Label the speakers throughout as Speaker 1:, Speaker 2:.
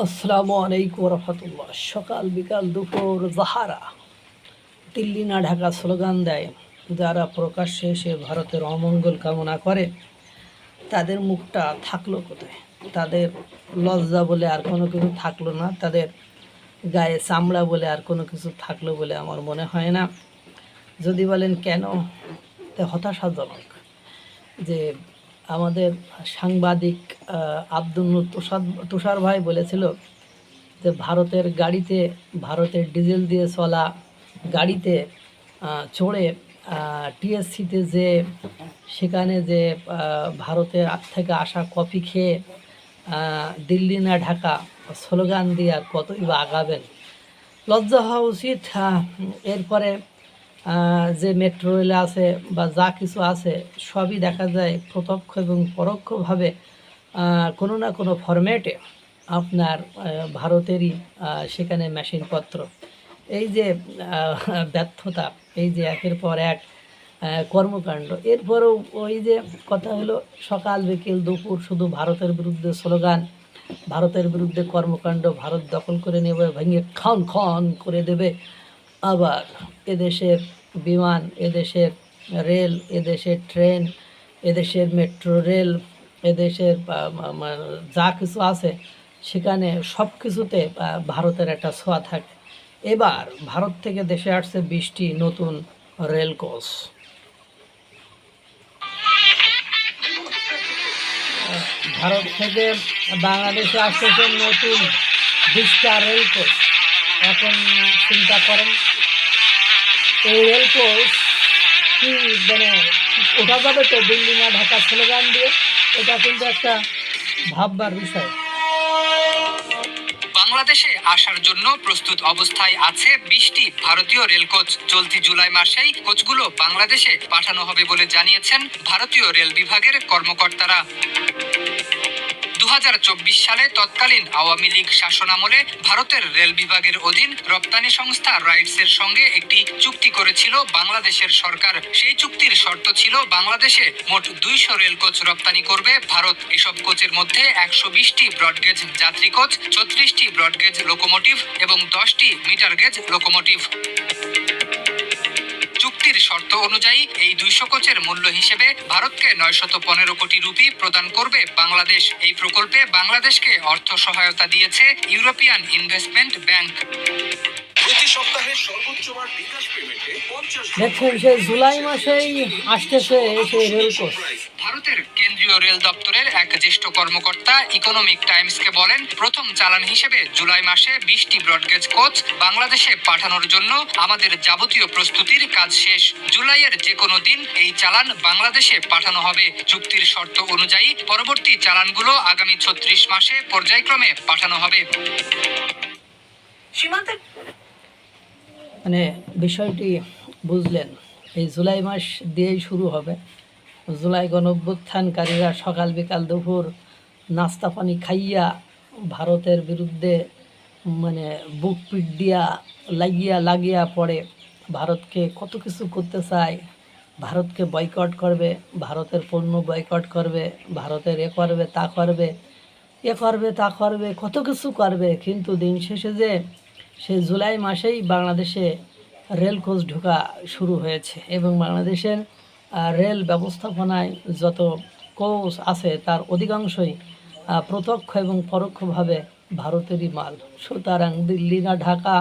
Speaker 1: আসসালামু আলাইকুম রহমতুল্লাহ। সকাল বিকাল দুপুর যাহারা দিল্লি না ঢাকা স্লোগান দেয়, যারা প্রকাশ্যে এসে ভারতের অমঙ্গল কামনা করে, তাদের মুখটা থাকলো কোথায়? তাদের লজ্জা বলে আর কোনো কিছু থাকলো না, তাদের গায়ে চামড়া বলে আর কোনো কিছু থাকলো বলে আমার মনে হয় না। যদি বলেন কেন, তা হতাশাজনক যে আমাদের সাংবাদিক আব্দুল নূর তুষার ভাই বলেছিল যে ভারতের ডিজেল দিয়ে চলা গাড়িতে চড়ে টিএসসিতে যে সেখানে যে ভারতের থেকে আসা কফি খেয়ে দিল্লি না ঢাকা স্লোগান দিয়ে আর কতই বা আগাবেন। লজ্জা হওয়া উচিত। এরপরে যে মেট্রো রেল আছে বা যা কিছু আছে সবই দেখা যায় প্রত্যক্ষ এবং পরোক্ষভাবে কোনো না কোনো ফরম্যাটে আপনার ভারতেরই সেখানে মেশিনপত্র। এই যে ব্যর্থতা, এই যে একের পর এক কর্মকাণ্ড, এরপরেও ওই যে কথা হলো সকাল বিকেল দুপুর শুধু ভারতের বিরুদ্ধে স্লোগান, ভারতের বিরুদ্ধে কর্মকাণ্ড, ভারত দখল করে নেবে, ভেঙে খন খন করে দেবে। আবার এদেশের বিমান, এদেশের রেল, এদেশের ট্রেন, এদেশের মেট্রো রেল, এদেশের যা কিছু আছে সেখানে সব কিছুতে ভারতের একটা ছোঁয়া থাকে। এবার ভারত থেকে দেশে আসছে 20টি নতুন রেল কোচ। ভারত থেকে বাংলাদেশে আসতেছে নতুন 20টা রেল কোচ। এখন চিন্তা করেন, এই রেল কোচ কি মানে ওঠা যাবে তো দিল্লি না ঢাকা স্লোগান দিয়ে? এটা কিন্তু একটা ভাববার বিষয়।
Speaker 2: বাংলাদেশে আসার জন্য প্রস্তুত অবস্থায় আছে 20টি ভারতীয় রেল কোচ। চলতি জুলাই মাসেই কোচগুলো বাংলাদেশে পাঠানো হবে বলে জানিয়েছেন ভারতীয় রেল বিভাগের কর্মকর্তারা। 2024 সালে তৎকালীন আওয়ামী লীগ শাসনামলে ভারতের রেল বিভাগের অধীন রপ্তানি সংস্থা রাইটসের সঙ্গে একটি চুক্তি করেছিল বাংলাদেশের সরকার। সেই চুক্তির শর্ত ছিল বাংলাদেশে মোট 200 রেল কোচ রপ্তানি করবে ভারত। এসব কোচের মধ্যে 120টি ব্রডগেজ যাত্রী কোচ, 36টি ব্রডগেজ লোকোমোটিভ এবং 10টি মিটার গেজ লোকোমোটিভ। চুক্তির শর্ত অনুযায়ী এই 200 কোচের মূল্য হিসেবে ভারতকে 915 কোটি রুপি প্রদান করবে বাংলাদেশ। এই প্রকল্পে বাংলাদেশকে অর্থ সহায়তা দিয়েছে ইউরোপিয়ান ইনভেস্টমেন্ট ব্যাংক। প্রতি সপ্তাহে সর্বোচ্চবার বিকাশ পেমেন্টে 50।
Speaker 1: দেখছেন, সেই জুলাই মাসেই আসতেছে সেই রেল কোচ।
Speaker 2: ভারতের কেন্দ্রীয় রেল দপ্তরের এক জ্যেষ্ঠ কর্মকর্তা ইকোনমিক টাইমসকে বলেন, প্রথম চালান হিসেবে জুলাই মাসে 20টি ব্রডগেজ কোচ বাংলাদেশে পাঠানোর জন্য আমাদের যাবতীয় প্রস্তুতির কাজ শেষ। জুলাইয়ের যে কোনো দিন এই চালান বাংলাদেশে পাঠানো হবে। চুক্তির শর্ত অনুযায়ী পরবর্তী চালানগুলো আগামী 36 মাসে পর্যায়ক্রমে পাঠানো হবে।
Speaker 1: মানে বিষয়টি বুঝলেন, এই জুলাই মাস দিয়েই শুরু হবে। জুলাই গণঅভ্যুত্থানকারীরা সকাল বিকাল দুপুর নাস্তা পানি খাইয়া ভারতের বিরুদ্ধে মানে বুক পিট দিয়া লাগিয়া পড়ে ভারতকে কত কিছু করতে চায়। ভারতকে বয়কট করবে, ভারতের পণ্য বয়কট করবে, ভারতের তা করবে, কত কিছু করবে। কিন্তু দিন শেষে যে সেই জুলাই মাসেই বাংলাদেশে রেল কোচ ঢোকা শুরু হয়েছে এবং বাংলাদেশের রেল ব্যবস্থাপনায় যত কোচ আছে তার অধিকাংশই প্রত্যক্ষ এবং পরোক্ষভাবে ভারতেরই মাল। সুতরাং দিল্লি না ঢাকা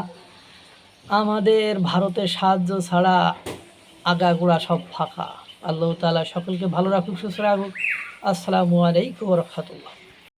Speaker 1: আমাদের ভারতের সাহায্য ছাড়া আগাগোড়া সব ফাঁকা। আল্লাহ তাআলা সকলকে ভালো রাখুক, সুস্থ রাখুক। আসসালামু আলাইকুম ওয়া রাহমাতুল্লাহ।